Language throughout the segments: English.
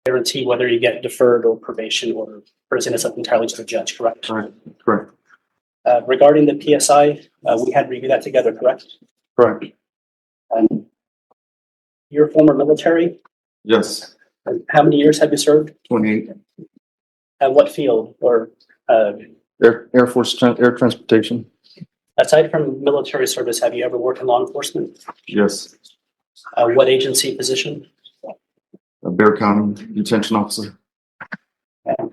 guarantee whether you get deferred or probation or prison is up entirely to the judge, correct? Right. Correct. Regarding the PSI, we had reviewed that together, correct? Correct. You're former military. Yes. And how many years have you served? 28. And what field? Or Air Force air transportation. aside from military service, have you ever worked in law enforcement? Yes. What agency position? Bear County detention officer.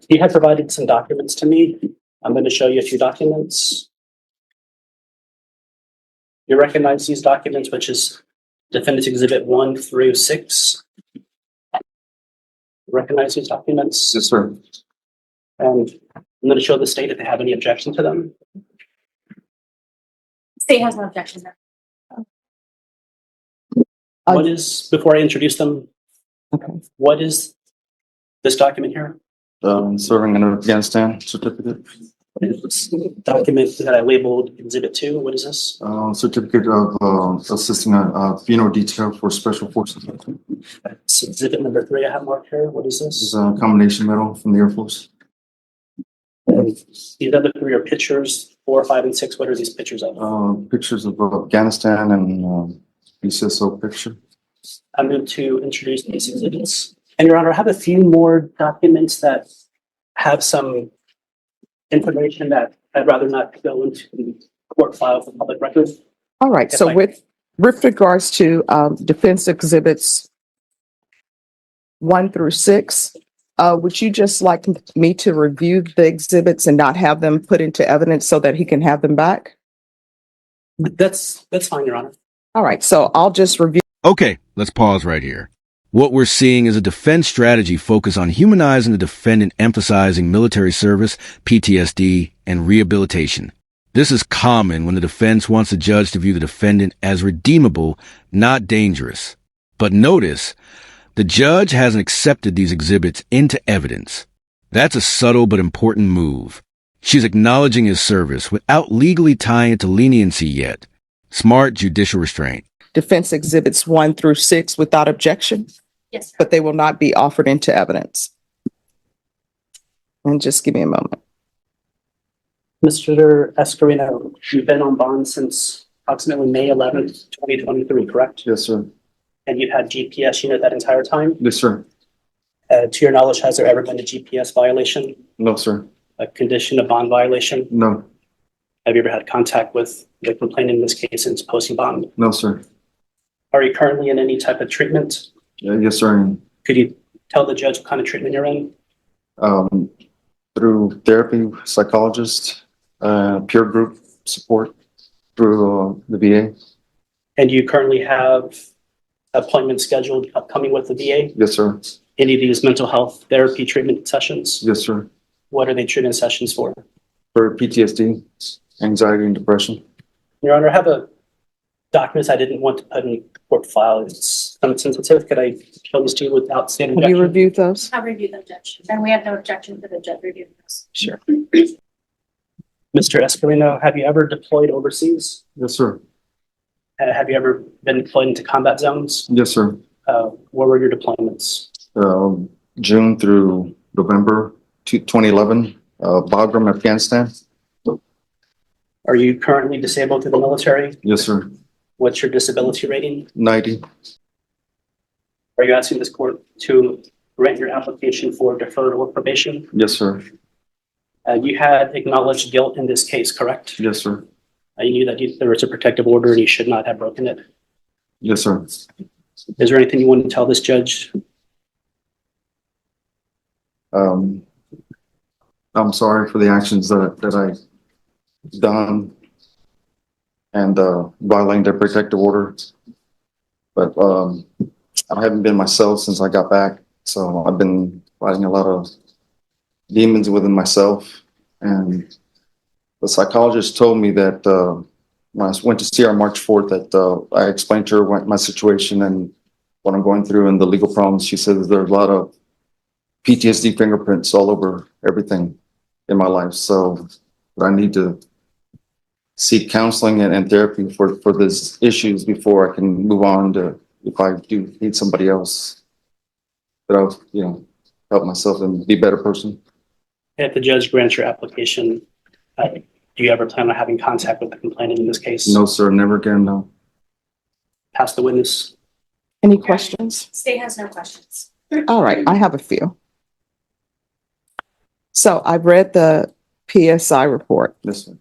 You had provided some documents to me. I'm going to show you a few documents. You recognize these documents, which is Defendant's Exhibit 1 through 6. Recognize these documents? Yes, sir. And I'm going to show the state if they have any objection to them. State has no objection. What is, before I introduce them, Okay. what is this document here? Serving in Afghanistan certificate. What is this document that I labeled Exhibit 2? What is this? Certificate of assisting a funeral detail for special forces. It's Exhibit number 3 I have marked here. What is This this? is a combination medal from the Air Force. And these other 3 are pictures, 4, 5, and 6. What are these pictures of? Pictures of Afghanistan and UCSO picture. I move to introduce these exhibits. And Your Honor, I have a few more documents that have some information that I'd rather not go into the court file for public record. All right. So with regards to defense exhibits 1 through 6, would you just like me to review the exhibits and not have them put into evidence so that he can have them back? That's fine, Your Honor. All right. So I'll just review. Okay, let's pause right here. What we're seeing is a defense strategy focused on humanizing the defendant, emphasizing military service, PTSD, and rehabilitation. This is common when the defense wants the judge to view the defendant as redeemable, not dangerous. But notice, the judge hasn't accepted these exhibits into evidence. That's a subtle but important move. She's acknowledging his service without legally tying it to leniency yet. Smart judicial restraint. Defense exhibits 1 through 6 without objection, Yes, sir. but they will not be offered into evidence. And just give me a moment. Mr. Escarino, you've been on bond since approximately May 11th, 2023, correct? Yes, sir. And you've had GPS unit that entire time? Yes, sir. To your knowledge, has there ever been a GPS violation, No, sir. a condition of bond violation? No. Have you ever had contact with the complainant in this case since posting bond? No, sir. Are you currently in any type of treatment? Yes, sir. Could you tell the judge what kind of treatment you're in? Through therapy, psychologist, peer group support through the VA. And you currently have appointments scheduled upcoming with the VA? Yes, sir. Any of these mental health therapy treatment sessions? Yes, sir. What are they treatment sessions for? For PTSD, anxiety, and depression. Your Honor, I have a document I didn't want to put in court file. It's sensitive. Could I show this to you without standing Have you objection? reviewed those? I'll review them, Judge. And we have no objection to the judge reviewing this. Sure. Mr. Escarino, have you ever deployed overseas? Yes, sir. Have you ever been deployed into combat zones? Yes, sir. Where were your deployments? June through November 2011, Bagram, Afghanistan. Are you currently disabled through the military? Yes, sir. What's your disability rating? 90. Are you asking this court to grant your application for deferral or probation? Yes, sir. You had acknowledged guilt in this case, correct? Yes, sir. You knew that there was a protective order and you should not have broken it. Yes, sir. Is there anything you want to tell this judge? I'm sorry for the actions that I done and violating the protective order. But I haven't been myself since I got back. So I've been fighting a lot of demons within myself. And the psychologist told me that when I went to see her on March 4th, that I explained to her my situation and what I'm going through and the legal problems. She said that there's a lot of PTSD fingerprints all over everything in my life. So I need to seek counseling and therapy for these issues before I can move on to, if I do need somebody else. But help myself and be a better person. If the judge grants your application, do you ever plan on having contact with the complainant in this case? No, sir, never again, no. Pass the witness. Any questions? State has no questions. All right, I have a few. So I've read the PSI report. This one.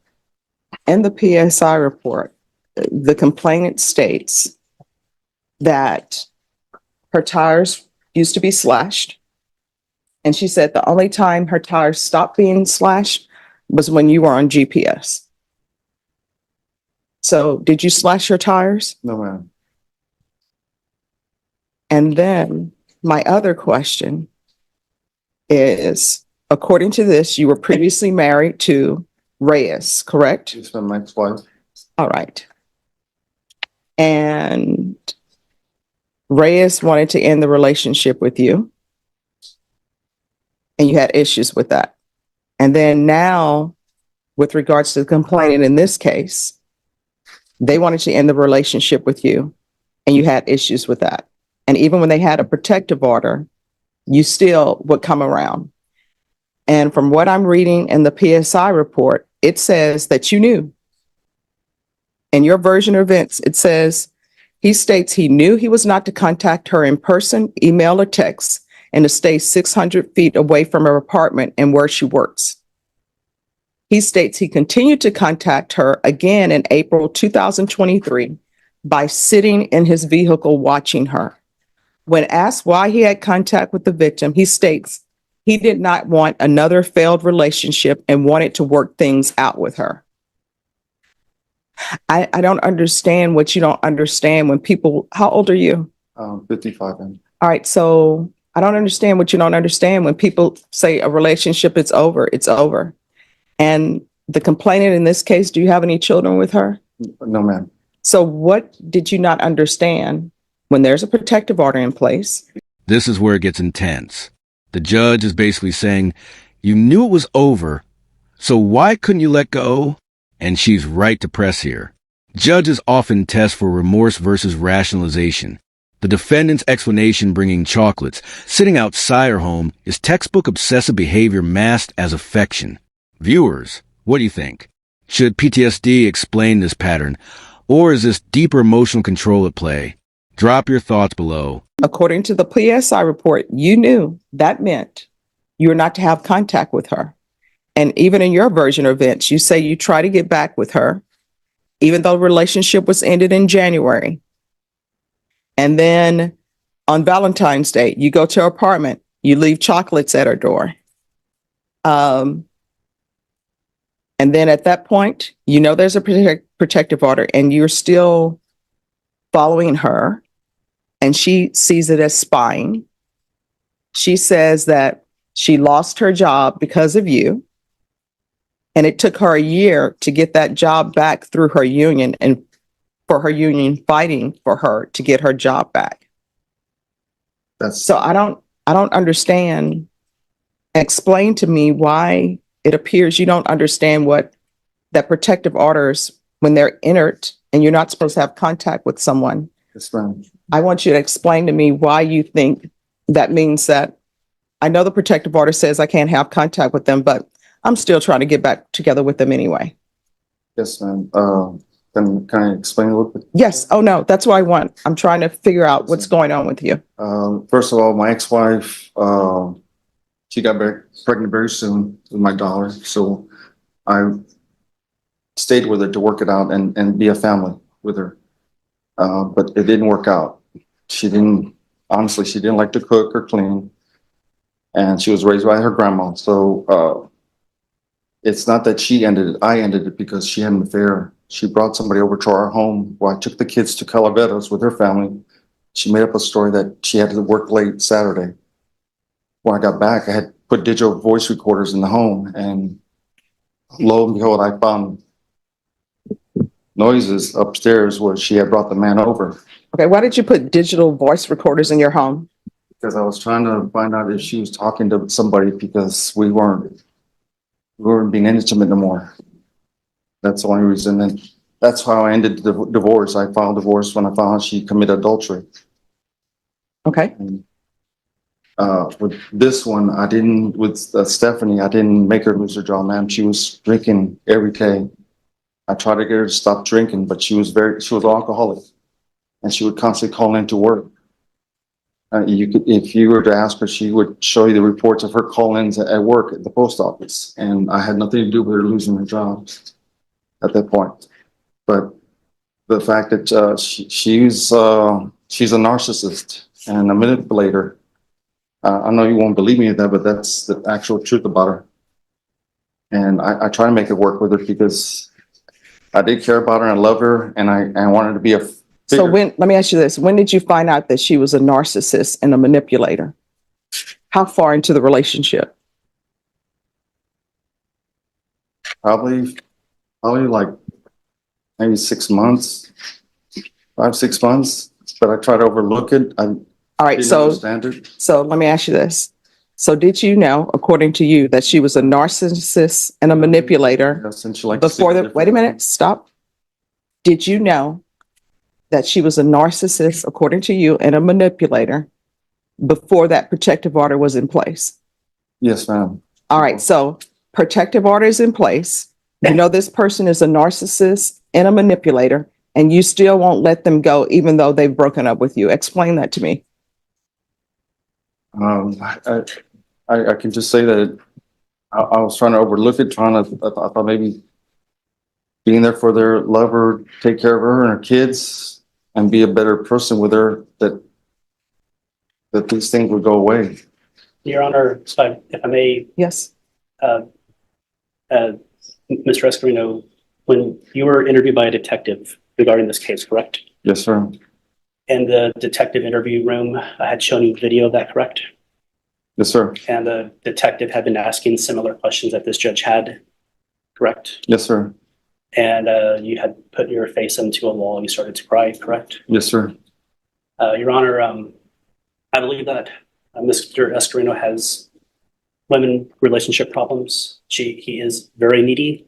In the PSI report, the complainant states that her tires used to be slashed. And she said the only time her tires stopped being slashed was when you were on GPS. So did you slash your tires? No, ma'am. And then my other question is, according to this, you were previously married to Reyes, correct? She's my ex-wife. All right. And Reyes wanted to end the relationship with you. And you had issues with that. And then now, with regards to the complainant in this case, they wanted to end the relationship with you and you had issues with that. And even when they had a protective order, you still would come around. And from what I'm reading in the PSI report, it says that you knew. In your version of events, it says he states he knew he was not to contact her in person, email, or text, and to stay 600 feet away from her apartment and where she works. He states he continued to contact her again in April 2023 by sitting in his vehicle watching her. When asked why he had contact with the victim, he states he did not want another failed relationship and wanted to work things out with her. I don't understand what you don't understand when people, how old are you? 55. And All right, so I don't understand what you don't understand when people say a relationship is over, it's over. And the complainant in this case, do you have any children with her? no, ma'am. So what did you not understand when there's a protective order in place? This is where it gets intense. The judge is basically saying, you knew it was over, so why couldn't you let go? And she's right to press here. Judges often test for remorse versus rationalization. The defendant's explanation, bringing chocolates, sitting outside her home, is textbook obsessive behavior masked as affection. Viewers, what do you think? Should PTSD explain this pattern, or is this deeper emotional control at play? Drop your thoughts below. According to the PSI report, you knew that meant you were not to have contact with her. And even in your version of events, you say you try to get back with her, even though the relationship was ended in January. And then on Valentine's Day, you go to her apartment, you leave chocolates at her door. And then at that point, you know there's a protective order and you're still following her, and she sees it as spying. She says that she lost her job because of you. And it took her a year to get that job back through her union and for her union fighting for her to get her job back. So I don't understand. Explain to me why it appears you don't understand what that protective orders when they're entered and you're not supposed to have contact with someone. Yes, ma'am. I want you to explain to me why you think that means that I know the protective order says I can't have contact with them, but I'm still trying to get back together with them anyway. Yes, ma'am. Then can I explain a little bit? Yes. Oh, no, that's what I want. I'm trying to figure out what's going on with you. First of all, my ex-wife, she got pregnant very soon with my daughter. So I stayed with her to work it out and be a family with her. But it didn't work out. She didn't like to cook or clean. And she was raised by her grandma. So it's not that she ended it. I ended it because she had an affair. She brought somebody over to our home while I took the kids to Calaveras with her family. She made up a story that she had to work late Saturday. When I got back, I had put digital voice recorders in the home, and lo and behold, I found noises upstairs where she had brought the man over. Okay. Why did you put digital voice recorders in your home? Because I was trying to find out if she was talking to somebody, because we weren't being intimate no more. That's the only reason. And that's how I ended the divorce. I filed divorce when I found out she committed adultery. Okay. And With this one, I didn't, with Stephanie, I didn't make her lose her job, ma'am. She was drinking every day. I tried to get her to stop drinking, but she was an alcoholic. And she would constantly call into work. If you were to ask her, she would show you the reports of her call-ins at work at the post office. And I had nothing to do with her losing her job at that point. But the fact that she's a narcissist and a manipulator. I know you won't believe me in that, but that's the actual truth about her. And I try to make it work with her because I did care about her and I love her, and I wanted to be a So figure. let me ask you this. When did you find out that she was a narcissist and a manipulator? How far into the relationship? Probably like maybe 6 months, 5-6 months. But I try to overlook it. I All right, didn't so understand it. let me ask you this. So did you know, according to you, that she was a narcissist and a manipulator Yes, and she liked to see before the the, wait a different- minute, stop. Did you know that she was a narcissist, according to you, and a manipulator before that protective order was in place? Yes, ma'am. All right, so protective order is in place. You know this person is a narcissist and a manipulator, and you still won't let them go even though they've broken up with you. Explain that to me. I can just say that I was trying to overlook it, I thought maybe being there for their lover, take care of her and her kids, and be a better person with her, that these things would go away. Your Honor, so if I may, Yes. uh, Mr. Escarino, when you were interviewed by a detective regarding this case, correct? Yes, sir. In the detective interview room, I had shown you video of that, correct? Yes, sir. And the detective had been asking similar questions that this judge had, correct? Yes, sir. And you had put your face into a wall, you started to cry, correct? Yes, sir. Your Honor, I believe that Mr. Escarino has women relationship problems. He is very needy,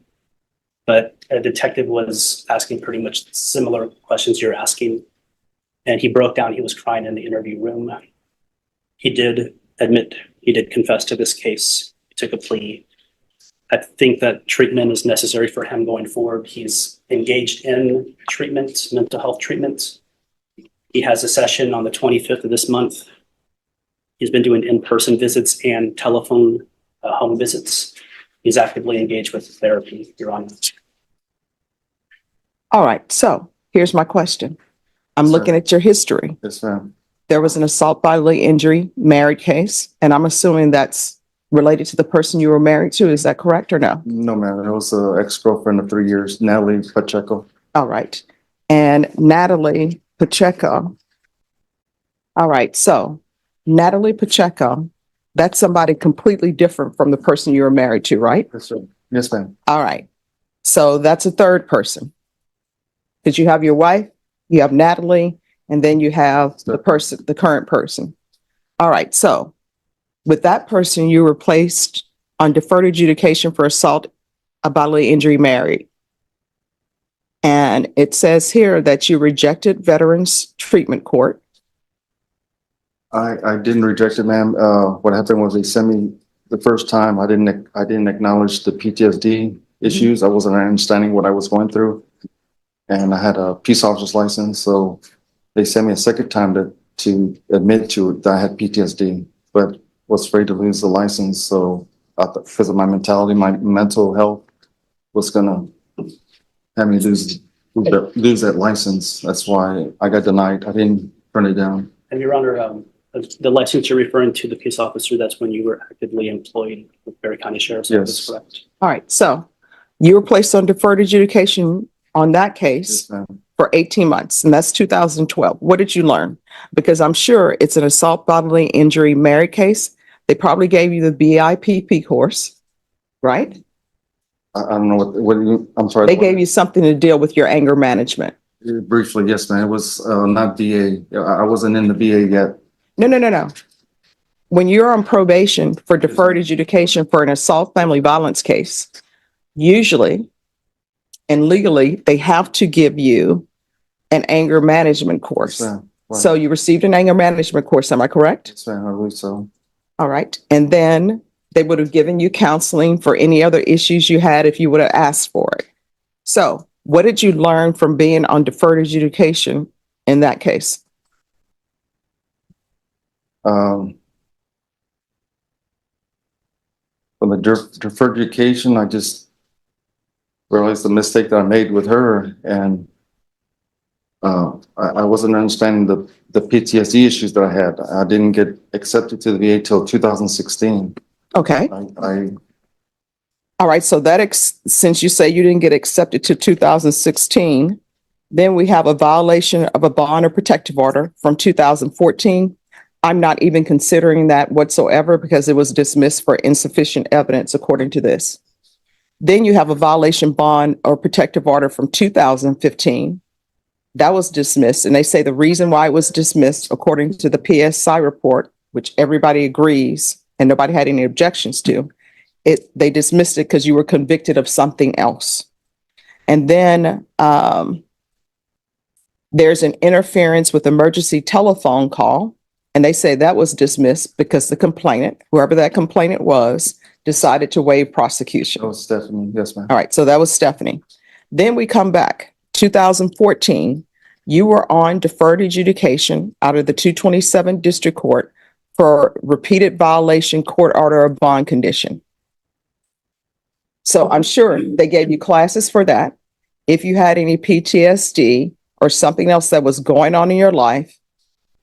but a detective was asking pretty much similar questions you're asking, and he broke down. He was crying in the interview room. He did admit, he did confess to this case. He took a plea. I think that treatment is necessary for him going forward. He's engaged in treatment, mental health treatment. He has a session on the 25th of this month. He's been doing in-person visits and telephone home visits. He's actively engaged with therapy, Your Honor. All right, so here's my question. I'm Yes, looking sir. at your history. Yes, ma'am. There was an assault bodily injury married case, and I'm assuming that's related to the person you were married to. Is that correct or no? No, ma'am. It was an ex-girlfriend of 3 years, Natalie Pacheco. All right. And Natalie Pacheco. All right, so Natalie Pacheco, that's somebody completely different from the person you were married to, right? Yes, sir. Yes, ma'am. All right. So that's a third person. Because you have your wife, you have Natalie, and then you have the person, the current person. All right. So with that person, you were placed on deferred adjudication for assault, a bodily injury married. And it says here that you rejected Veterans Treatment Court. I didn't reject it, ma'am. What happened was they sent me the first time. I didn't acknowledge the PTSD issues. I wasn't understanding what I was going through, and I had a peace officer's license, so they sent me a second time to admit to it that I had PTSD, but was afraid to lose the license. So I thought, because of my mentality, my mental health was gonna have me lose that license. That's why I got denied. I didn't turn it down. And Your Honor, the license you're referring to, the peace officer, that's when you were actively employed with Berry County Sheriff's Office, Yes. correct? All right. So you were placed on deferred adjudication on that case Yes, ma'am. for 18 months, and that's 2012. What did you learn? Because I'm sure it's an assault bodily injury married case. They probably gave you the BIPP course, right? I don't know what you, I'm sorry. They gave you something to deal with your anger management. Briefly, yes, man. It was not VA. I wasn't in the VA yet. No. When you're on probation for deferred adjudication for an assault family violence case, usually and legally, they have to give you an anger management course. Yes, ma'am. Right. So you received an anger management course, am I correct? Yes, ma'am. I believe so. All right. And then they would have given you counseling for any other issues you had if you would have asked for it. So what did you learn from being on deferred adjudication in that case? From the deferred education, I just realized the mistake that I made with her, and I wasn't understanding the PTSD issues that I had. I didn't get accepted to the VA till 2016. Okay. I All right. So that since you say you didn't get accepted to 2016, then we have a violation of a bond or protective order from 2014. I'm not even considering that whatsoever because it was dismissed for insufficient evidence according to this. Then you have a violation bond or protective order from 2015. That was dismissed. And they say the reason why it was dismissed, according to the PSI report, which everybody agrees and nobody had any objections to, they dismissed it because you were convicted of something else. And then there's an interference with emergency telephone call. And they say that was dismissed because the complainant, whoever that complainant was, decided to waive prosecution. that was Stephanie. Yes, ma'am. All right, so that was Stephanie. Then we come back, 2014, you were on deferred adjudication out of the 227 District Court for repeated violation court order of bond condition. So I'm sure they gave you classes for that. If you had any PTSD or something else that was going on in your life,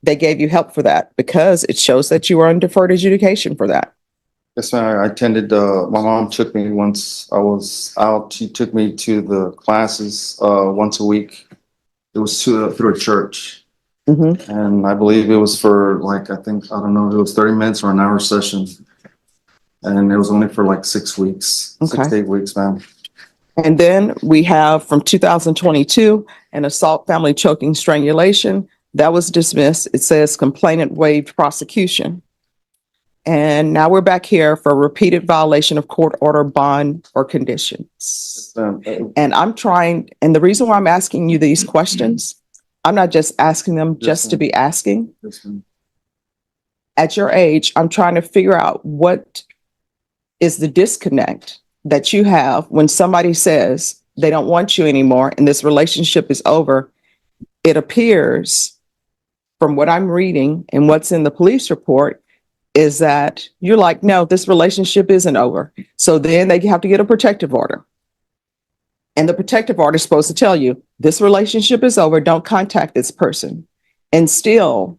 they gave you help for that because it shows that you were on deferred adjudication for that. Yes, ma'am. I attended, my mom took me once I was out. She took me to the classes once a week. It was through a church. Mm-hmm. And I believe it was for like, I don't know, it was 30 minutes or an hour session. And it was only for like 6 weeks, Okay. 6 to 8 weeks, ma'am. And then we have from 2022, an assault, family choking, strangulation. That was dismissed. It says complainant waived prosecution. And now we're back here for repeated violation of court order, bond, or conditions. And I'm trying, and the reason why I'm asking you these questions, I'm not just asking them just to be asking. Yes, ma'am. At your age, I'm trying to figure out what is the disconnect that you have when somebody says they don't want you anymore and this relationship is over. It appears from what I'm reading and what's in the police report is that you're like, no, this relationship isn't over. So then they have to get a protective order. And the protective order is supposed to tell you this relationship is over. Don't contact this person. And still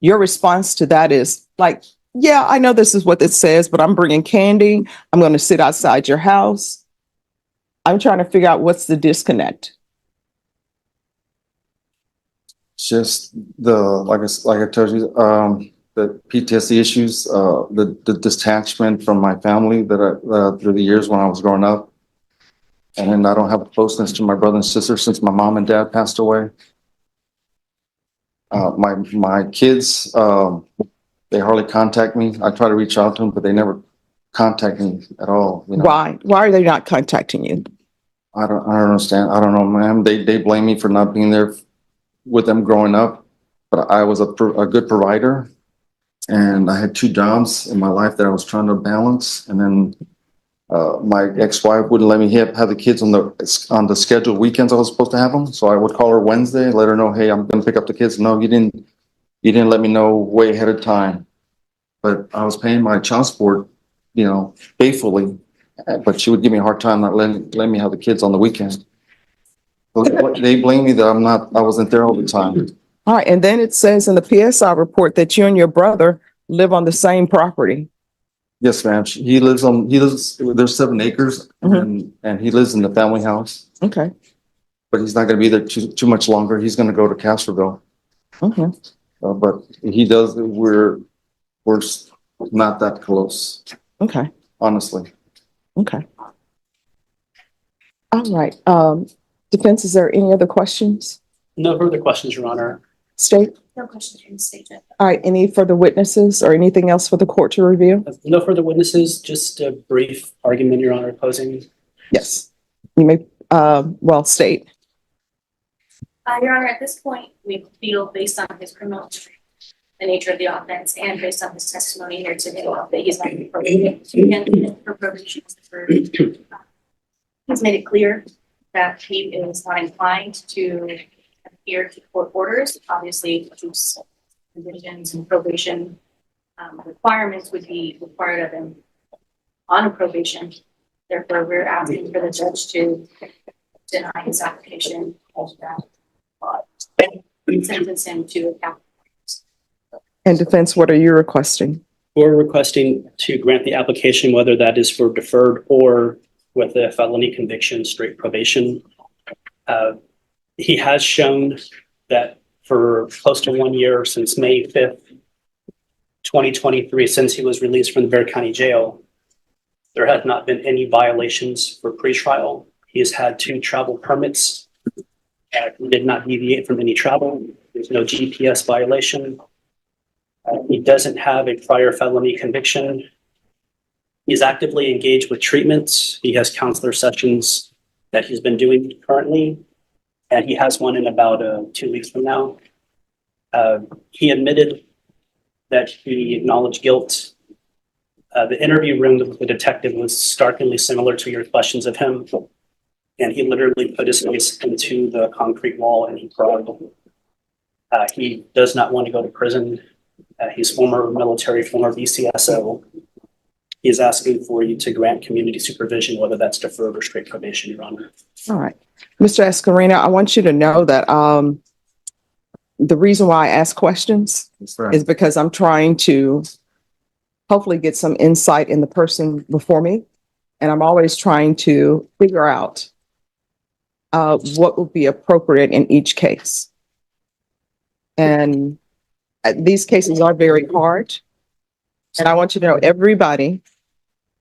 your response to that is like, yeah, I know this is what it says, but I'm bringing candy. I'm going to sit outside your house. I'm trying to figure out what's the disconnect. Just like I told you, the PTSD issues, the detachment from my family that through the years when I was growing up. And then I don't have a closeness to my brother and sister since my mom and dad passed away. My kids, they hardly contact me. I try to reach out to them, but they never contact me at all. You know? Why? Why are they not contacting you? I don't understand. I don't know, ma'am. They blame me for not being there with them growing up, but I was a good provider, and I had 2 jobs in my life that I was trying to balance. And then my ex-wife wouldn't let me have the kids on the scheduled weekends I was supposed to have them. So I would call her Wednesday, let her know, hey, I'm going to pick up the kids. No, you didn't let me know way ahead of time. But I was paying my child support, faithfully. But she would give me a hard time not letting me have the kids on the weekend. So they blame me that I wasn't there all the time. All right. And then it says in the PSI report that you and your brother live on the same property. Yes, ma'am. There's 7 acres and he lives in the family house, Okay. but he's not going to be there too much longer. He's going to go to Castroville. Okay. But he does, we're not that close, Okay. honestly. Okay. All right. Defense, is there any other questions? No further questions, Your Honor. State? No questions from the state yet. All right. Any further witnesses or anything else for the court to review? No further witnesses, just a brief argument, Your Honor, opposing. Yes. You may, state. Your Honor, at this point, we feel based on his criminal history the nature of the offense and based on his testimony here today that he's not appropriate for probation. He's made it clear that he is not inclined to adhere to court orders. Obviously, those conditions and probation requirements would be required of him on a probation. Therefore, we're asking for the judge to deny his application of that. Sentence him to a capital. And defense, what are you requesting? We're requesting to grant the application, whether that is for deferred or with a felony conviction, straight probation. He has shown that for close to 1 year, since May 5th, 2023, since he was released from the Bexar County Jail, there have not been any violations for pretrial. He has had 2 travel permits. He did not deviate from any travel. There's no GPS violation. He doesn't have a prior felony conviction. He's actively engaged with treatments. He has counselor sessions that he's been doing currently, and he has one in about 2 weeks from now. He admitted that he acknowledged guilt. The interview room with the detective was starkly similar to your questions of him, and he literally put his face into the concrete wall and he cried. He does not want to go to prison. He's former military, former VCSO. He's asking for you to grant community supervision, whether that's deferred or straight probation, Your Honor. All right. Mr. Escarina, I want you to know that the reason why I ask questions is because I'm trying to hopefully get some insight in the person before me. And I'm always trying to figure out what would be appropriate in each case. And these cases are very hard. And I want you to know everybody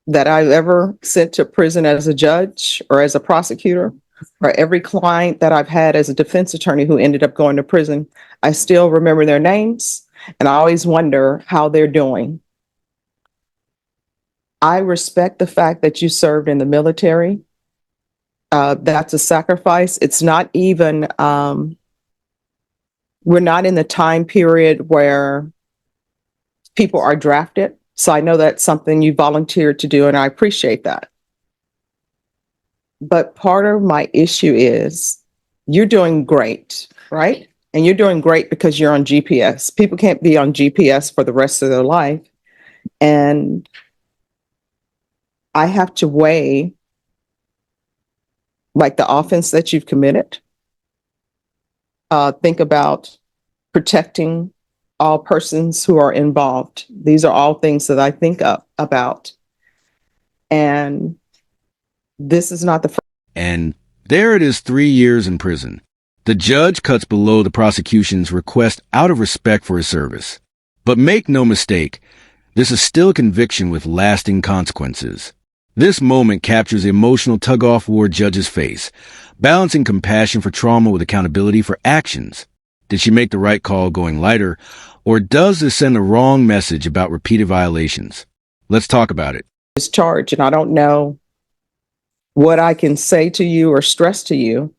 that I've ever sent to prison as a judge or as a prosecutor, or every client that I've had as a defense attorney who ended up going to prison, I still remember their names and I always wonder how they're doing. I respect the fact that you served in the military. That's a sacrifice. It's not even, we're not in the time period where people are drafted. So I know that's something you volunteered to do, and I appreciate that. But part of my issue is you're doing great, right? And you're doing great because you're on GPS. People can't be on GPS for the rest of their life. And I have to weigh like the offense that you've committed. Think about protecting all persons who are involved. These are all things that I think about. And this is not the first. And there it is, 3 years in prison. The judge cuts below the prosecution's request out of respect for his service. But make no mistake, this is still a conviction with lasting consequences. This moment captures the emotional tug-of-war judge's face, balancing compassion for trauma with accountability for actions. Did she make the right call going lighter, or does this send a wrong message about repeated violations? Let's talk about it. This charge, and I don't know what I can say to you or stress to you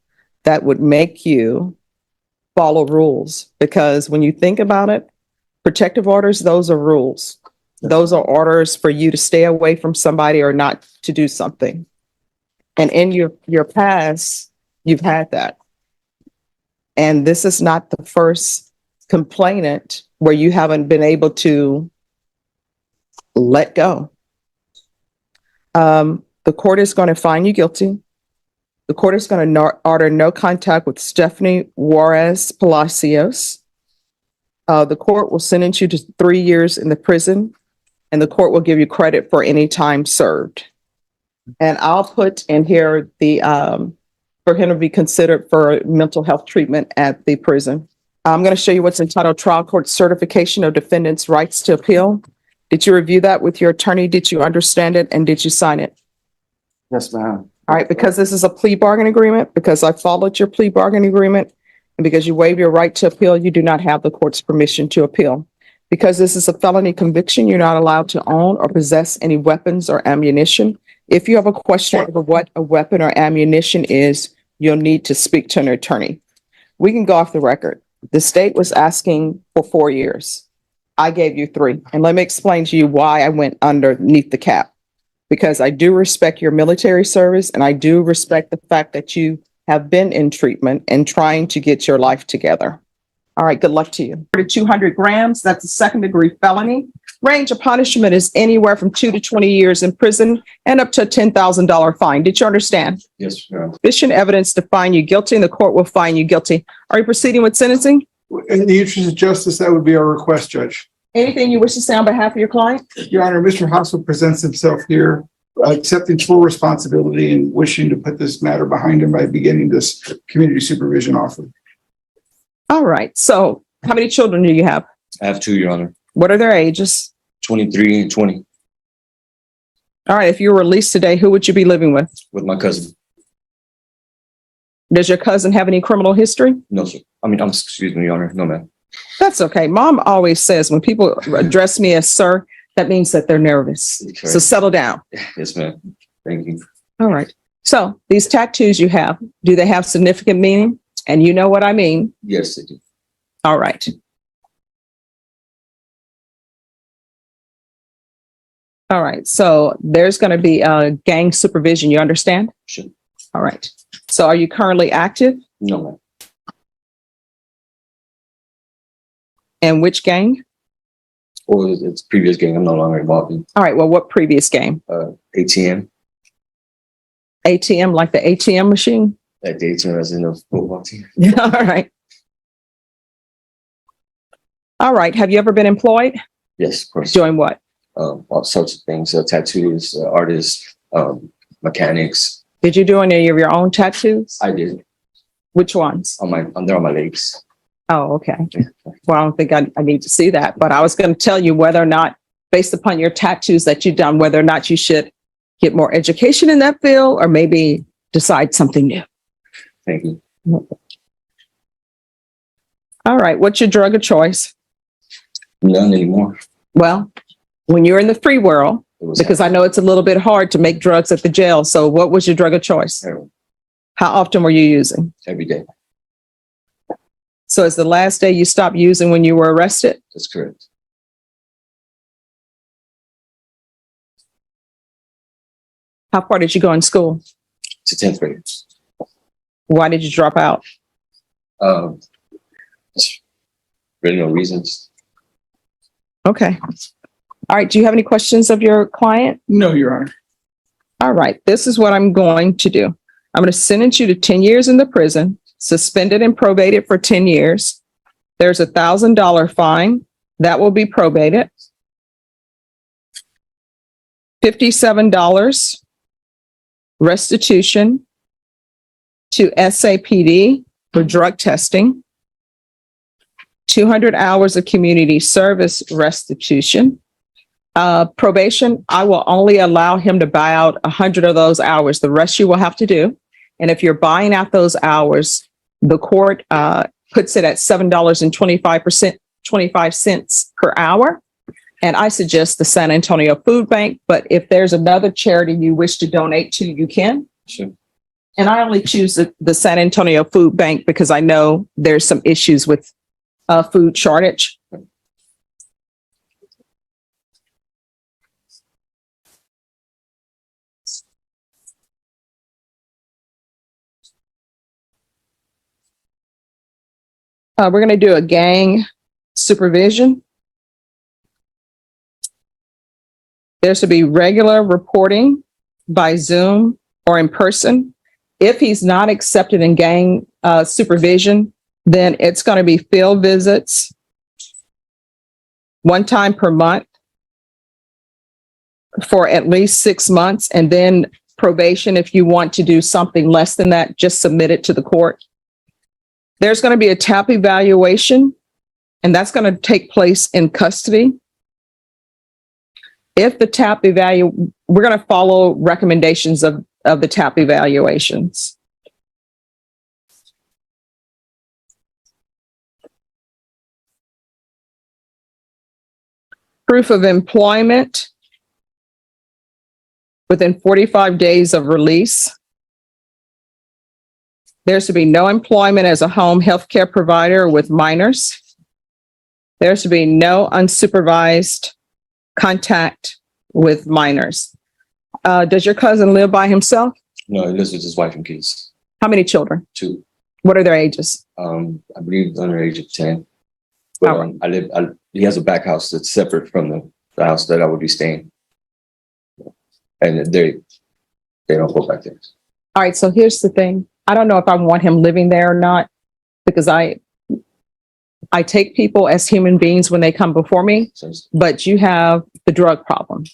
that would make you follow rules. Because when you think about it, protective orders, those are rules. Those are orders for you to stay away from somebody or not to do something. And in your past, you've had that. And this is not the first complainant where you haven't been able to let go. The court is going to find you guilty. The court is going to order no contact with Stephanie Juarez Palacios. The court will sentence you to 3 years in the prison, and the court will give you credit for any time served. And I'll put in here the for him to be considered for mental health treatment at the prison. I'm going to show you what's entitled Trial Court Certification of Defendant's Rights to Appeal. Did you review that with your attorney? Did you understand it? And did you sign it? Yes, ma'am. All right, because this is a plea bargain agreement, because I followed your plea bargain agreement, and because you waive your right to appeal, you do not have the court's permission to appeal. Because this is a felony conviction, you're not allowed to own or possess any weapons or ammunition. If you have a question over what a weapon or ammunition is, you'll need to speak to an attorney. We can go off the record. The state was asking for 4 years. I gave you 3. And let me explain to you why I went underneath the cap. Because I do respect your military service and I do respect the fact that you have been in treatment and trying to get your life together. All right, good luck to you. 200 grams, that's a second-degree felony. Range of punishment is anywhere from 2 to 20 years in prison and up to a $10,000 fine. Did you understand? Yes, Your Honor. Sufficient evidence to find you guilty and the court will find you guilty. Are you proceeding with sentencing? In the interest of justice, that would be our request, Judge. Anything you wish to say on behalf of your client? Your Honor, Mr. Hassel presents himself here, accepting full responsibility and wishing to put this matter behind him by beginning this community supervision offer. All right. So how many children do you have? I have 2, Your Honor. What are their ages? 23 and 20 All right. If you were released today, who would you be living with? with my cousin. Does your cousin have any criminal history? No, sir. Excuse me, Your Honor. No, ma'am. That's okay. Mom always says when people address me as sir, that means that they're nervous. Okay. So settle down. Yes, ma'am. Thank you. All right. So these tattoos you have, do they have significant meaning? And you know what I mean? Yes, I do. All right. All right. So there's going to be a gang supervision. You understand? Sure. All right. So are you currently active? No, ma'am. And which gang? Or it's previous game. I'm no longer involved in All right. Well, what previous game? ATM. ATM, like the ATM machine? Like the ATM as in the football team. All right. All right. Have you ever been employed? Yes, of course. Doing what? All sorts of things. Tattoos, artists, mechanics. Did you do any of your own tattoos? I did Which ones? they're on my legs. Oh, okay. Well, I don't think I need to see that, but I was going to tell you whether or not, based upon your tattoos that you've done, whether or not you should get more education in that field or maybe decide something new. Thank you. All right. What's your drug of choice? None anymore. Well, when you're in the free world, It was because I know it's a little bit hard to make drugs at the jail. So what was your drug of choice? heroin How often were you using? every day. So is the last day you stopped using when you were arrested? That's correct. How far did you go in school? To 10th grade. Why did you drop out? Just really no reasons. Okay. All right. Do you have any questions of your client? No, Your Honor. All right. This is what I'm going to do. I'm going to sentence you to 10 years in the prison, suspended and probated for 10 years. There's $1,000 fine that will be probated. $57 restitution to SAPD for drug testing. 200 hours of community service restitution. Probation, I will only allow him to buy out 100 of those hours. The rest you will have to do. And if you're buying out those hours, the court puts it at $7.25 per hour. And I suggest the San Antonio Food Bank. But if there's another charity you wish to donate to, you can. Sure. And I only choose the San Antonio Food Bank because I know there's some issues with food shortage. We're going to do a gang supervision. There should be regular reporting by Zoom or in person. If he's not accepted in gang supervision, then it's going to be field visits 1 time per month for at least 6 months, and then probation. If you want to do something less than that, just submit it to the court. There's going to be a TAP evaluation, and that's going to take place in custody. If the TAP we're going to follow recommendations of the TAP evaluations. Proof of employment within 45 days of release. There's to be no employment as a home health care provider with minors. There should be no unsupervised contact with minors. Does your cousin live by himself? No, he lives with his wife and kids. How many children? 2. What are their ages? I believe under the age of 10. But he has a back house that's separate from the house that I would be staying. And they don't go back there. All right, so here's the thing. I don't know if I want him living there or not, because I take people as human beings when they come before me, So but you have the drug problem.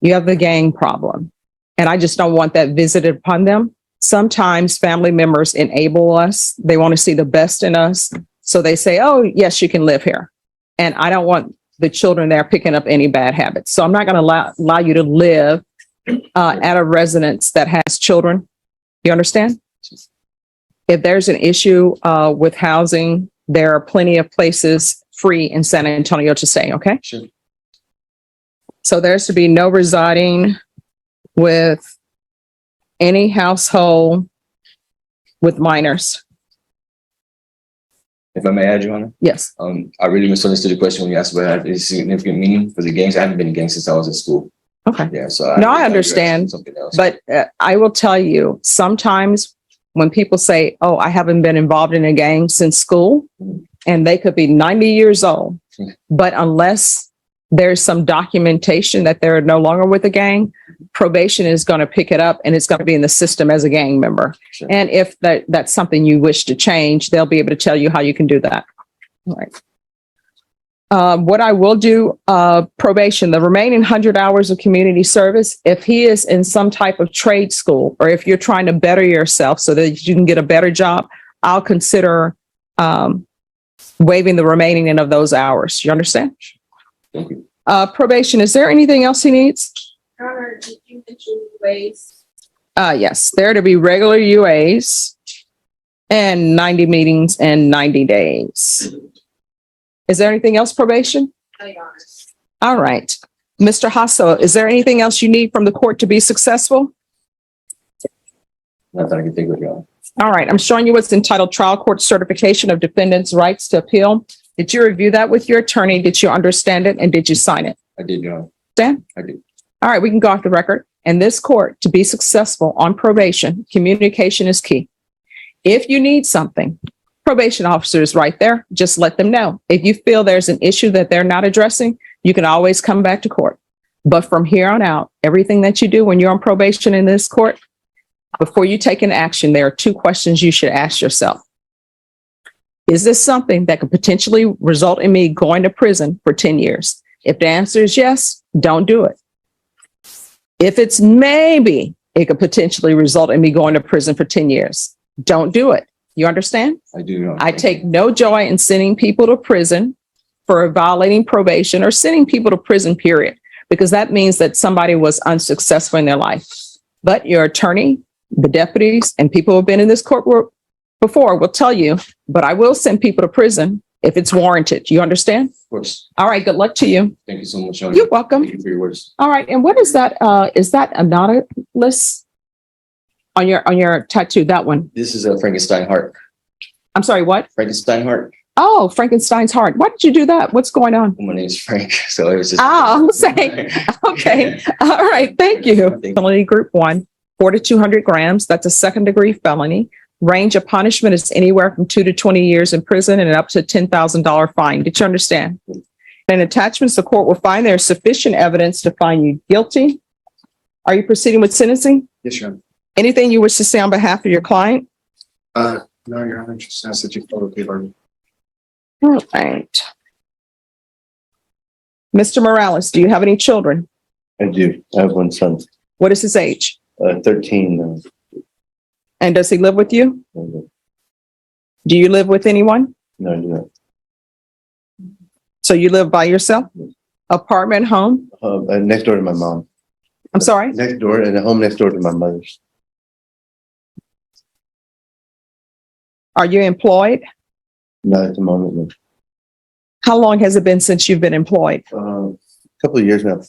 You have the gang problem. And I just don't want that visited upon them. Sometimes family members enable us. They want to see the best in us. So they say, oh, yes, you can live here. And I don't want the children there picking up any bad habits. So I'm not going to allow you to live at a residence that has children. You understand? If there's an issue with housing, there are plenty of places free in San Antonio to stay, okay? sure. So there's to be no residing with any household with minors. If I may add, Your Honor, Yes. I really misunderstood the question when you asked about any significant meaning for the gangs. I haven't been in gangs since I was in school. Okay. Yeah, so No, I thought you were understand, asking something else. But I will tell you, sometimes when people say, oh, I haven't been involved in a gang since school, and they could be 90 years old, but unless there's some documentation that they're no longer with a gang, probation is going to pick it up and it's going to be in the system as a gang member. Sure. And if that's something you wish to change, they'll be able to tell you how you can do that. All right. What I will do, probation, the remaining 100 hours of community service, if he is in some type of trade school, or if you're trying to better yourself so that you can get a better job, I'll consider waiving the remaining of those hours. You understand? Thank you. Probation, is there anything else he needs? Your Honor, did you mention ways? Yes, there to be regular UAs and 90 meetings in 90 days. Is there anything else, probation? No, Your Honor. All right. Mr. Hasso, is there anything else you need from the court to be successful? Not that I can think of, Your Honor. All right. I'm showing you what's entitled Trial Court Certification of Defendant's Rights to Appeal. Did you review that with your attorney? Did you understand it? And did you sign it? I did, Your Honor. Dan? I did. All right. We can go off the record. And this court, to be successful on probation, communication is key. If you need something, probation officer is right there. Just let them know. If you feel there's an issue that they're not addressing, you can always come back to court. But from here on out, everything that you do when you're on probation in this court, before you take an action, there are 2 questions you should ask yourself. Is this something that could potentially result in me going to prison for 10 years? If the answer is yes, don't do it. If it's maybe, it could potentially result in me going to prison for 10 years. Don't do it. You understand? I do, Your Honor. I take no joy in sending people to prison for violating probation or sending people to prison, period, because that means that somebody was unsuccessful in their life. But your attorney, the deputies, and people who have been in this court before will tell you, but I will send people to prison if it's warranted. You understand? Of course. All right. Good luck to you. Thank you so much, Your Honor. You're welcome. Thank you for your words. All right. And what is that? Is that a nautilus on your tattoo? That one. This is a Frankenstein heart. I'm sorry. What? Frankenstein heart. Oh, Frankenstein's heart. Why did you do that? What's going on? My name is Frank, so it was just. I'm saying, okay. All right. Thank you. Felony group 1, 4 to 200 grams. That's a 2nd-degree felony. Range of punishment is anywhere from 2 to 20 years in prison and up to $10,000 fine. Did you understand? In attachments, the court will find there is sufficient evidence to find you guilty. Are you proceeding with sentencing? Yes, Your Honor. Anything you wish to say on behalf of your client? No, Your Honor, just ask that you follow the order. All right. Mr. Morales, do you have any children? I do. I have one son, What is his age? 13. And does he live with you? No, Do you live with anyone? I do not. So you live by yourself? Apartment, home? Next door to my mom. I'm sorry? Next door, and a home next door to my mother's. Are you employed? Not at the moment. No. How long has it been since you've been employed? A couple of years now.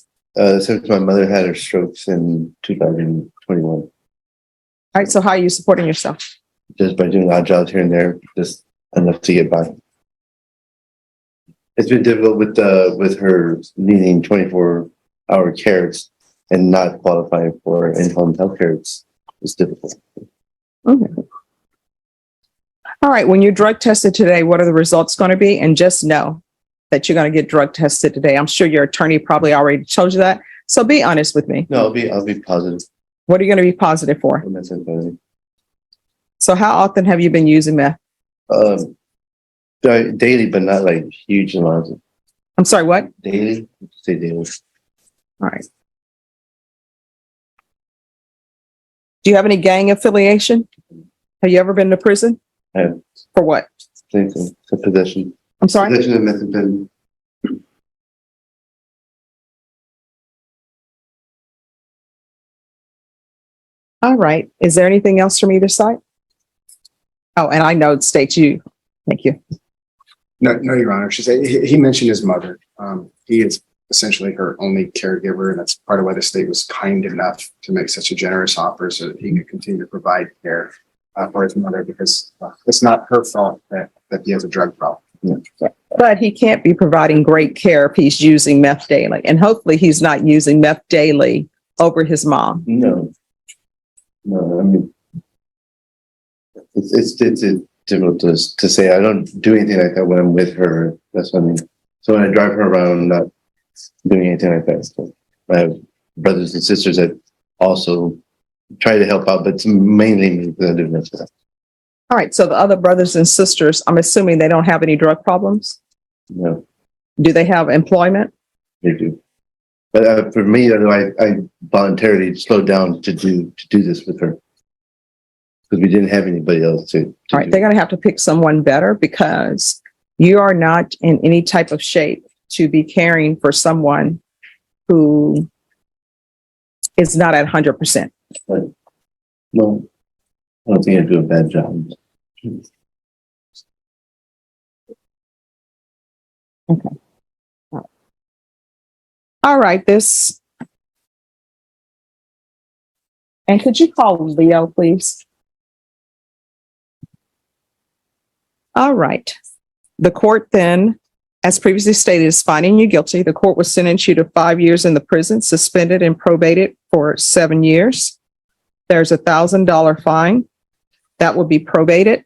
Since my mother had her strokes in 2021. All right. So how are you supporting yourself? Just by doing odd jobs here and there, just enough to get by. It's been difficult with her needing 24-hour care and not qualifying for in-home healthcare. It's difficult. Okay. All right, when you're drug tested today, what are the results going to be? And just know that you're going to get drug tested today. I'm sure your attorney probably already told you that. So be honest with me. No, I'll be positive. What are you going to be positive for? on methamphetamine. So how often have you been using meth? Daily, but not like huge amounts. I'm sorry, what? Daily, say daily. All right. Do you have any gang affiliation? Have you ever been to prison? I have For what? same thing. So possession. I'm sorry? Possession of methamphetamine. All right. Is there anything else from either side? Oh, and I know it states you. Thank you. No, Your Honor. He mentioned his mother. He is essentially her only caregiver, and that's part of why the state was kind enough to make such a generous offer so that he could continue to provide care for his mother, because it's not her fault that he has a drug problem. But he can't be providing great care if he's using meth daily. And hopefully he's not using meth daily over his mom. No. I mean, it's difficult to say. I don't do anything like that when I'm with her. That's what I mean. So when I drive her around, I'm not doing anything like that. So I have brothers and sisters that also try to help out, but it's mainly me that I do that. All right. So the other brothers and sisters, I'm assuming they don't have any drug problems. No, Do they have employment? they do. But for me, I voluntarily slowed down to do this with her because we didn't have anybody else to All right. do They're going to have to pick someone better because you are not in any type of shape to be caring for someone who is not at 100%. But no, I don't think I do a bad job. All right. And could you call Leo, please? All right. The court then, as previously stated, is finding you guilty. The court will sentence you to 5 years in the prison, suspended and probated for 7 years. There's $1,000 fine that will be probated.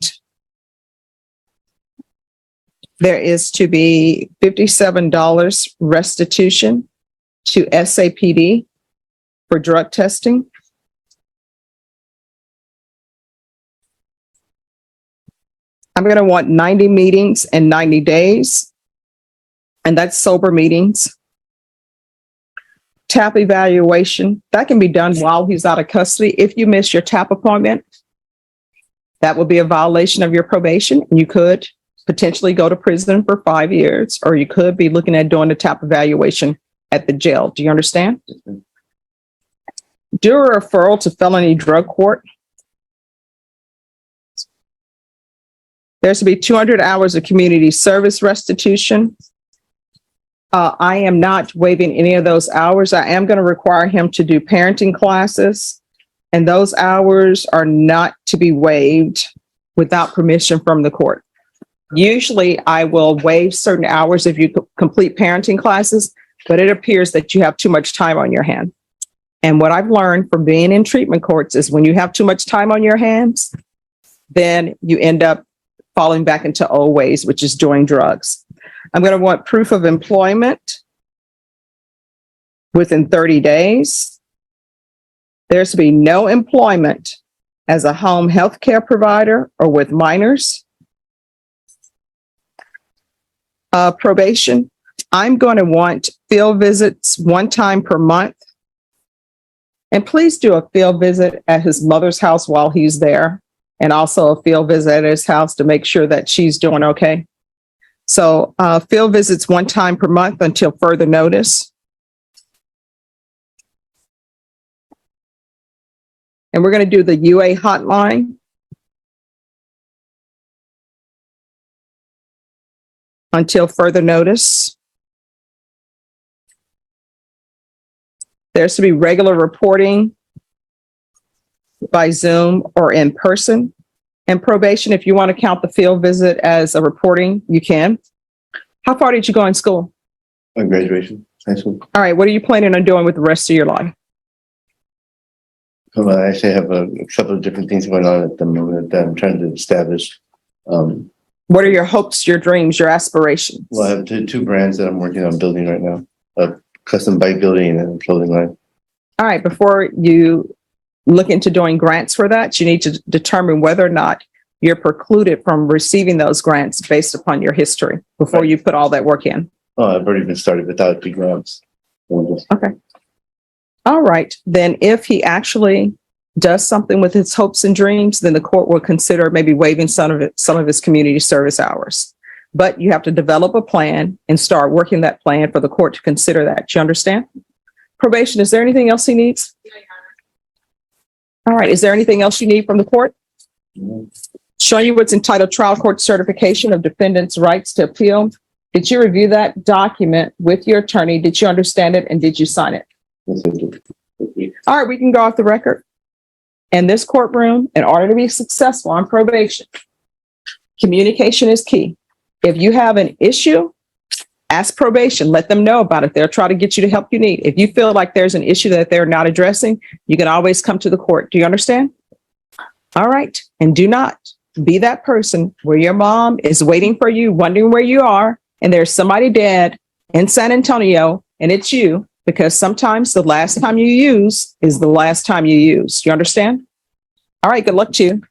There is to be $57 restitution to SAPD for drug testing. I'm going to want 90 meetings in 90 days, and that's sober meetings. TAP evaluation, that can be done while he's out of custody. If you miss your TAP appointment, that will be a violation of your probation. You could potentially go to prison for 5 years, or you could be looking at doing the TAP evaluation at the jail. Do you understand? Do a referral to felony drug court. There's to be 200 hours of community service restitution. I am not waiving any of those hours. I am going to require him to do parenting classes, and those hours are not to be waived without permission from the court. Usually I will waive certain hours if you complete parenting classes, but it appears that you have too much time on your hand. And what I've learned from being in treatment courts is when you have too much time on your hands, then you end up falling back into old ways, which is doing drugs. I'm going to want proof of employment within 30 days. There's to be no employment as a home health care provider or with minors. Probation. I'm going to want field visits 1 time per month. And please do a field visit at his mother's house while he's there, and also a field visit at his house to make sure that she's doing okay. So field visits 1 time per month until further notice. And we're going to do the UA hotline until further notice. There's to be regular reporting by Zoom or in person. And probation, if you want to count the field visit as a reporting, you can. How far did you go in school? On graduation, high school. All right. What are you planning on doing with the rest of your life? Well, I actually have a couple of different things going on at the moment that I'm trying to establish. What are your hopes, your dreams, your aspirations? Well, I have two brands that I'm working on building right now, a custom bike building and a clothing line. All right. Before you look into doing grants for that, you need to determine whether or not you're precluded from receiving those grants based upon your history before Right. you put all that work in. Oh, I've already been started without the grants. Okay. All right. Then if he actually does something with his hopes and dreams, then the court will consider maybe waiving some of his community service hours. But you have to develop a plan and start working that plan for the court to consider that. You understand? Probation, is there anything else he needs? All right. Is there anything else you need from the court? Showing you what's entitled Trial Court Certification of Defendant's Rights to Appeal. Did you review that document with your attorney? Did you understand it and did you sign it? Yes, I do. All right, we can go off the record. In this courtroom, in order to be successful on probation, communication is key. If you have an issue, ask probation, let them know about it. They'll try to get you the help you need. If you feel like there's an issue that they're not addressing, you can always come to the court. Do you understand? All right. And do not be that person where your mom is waiting for you, wondering where you are, and there's somebody dead in San Antonio, and it's you. Because sometimes the last time you use is the last time you use. You understand? All right, good luck to you.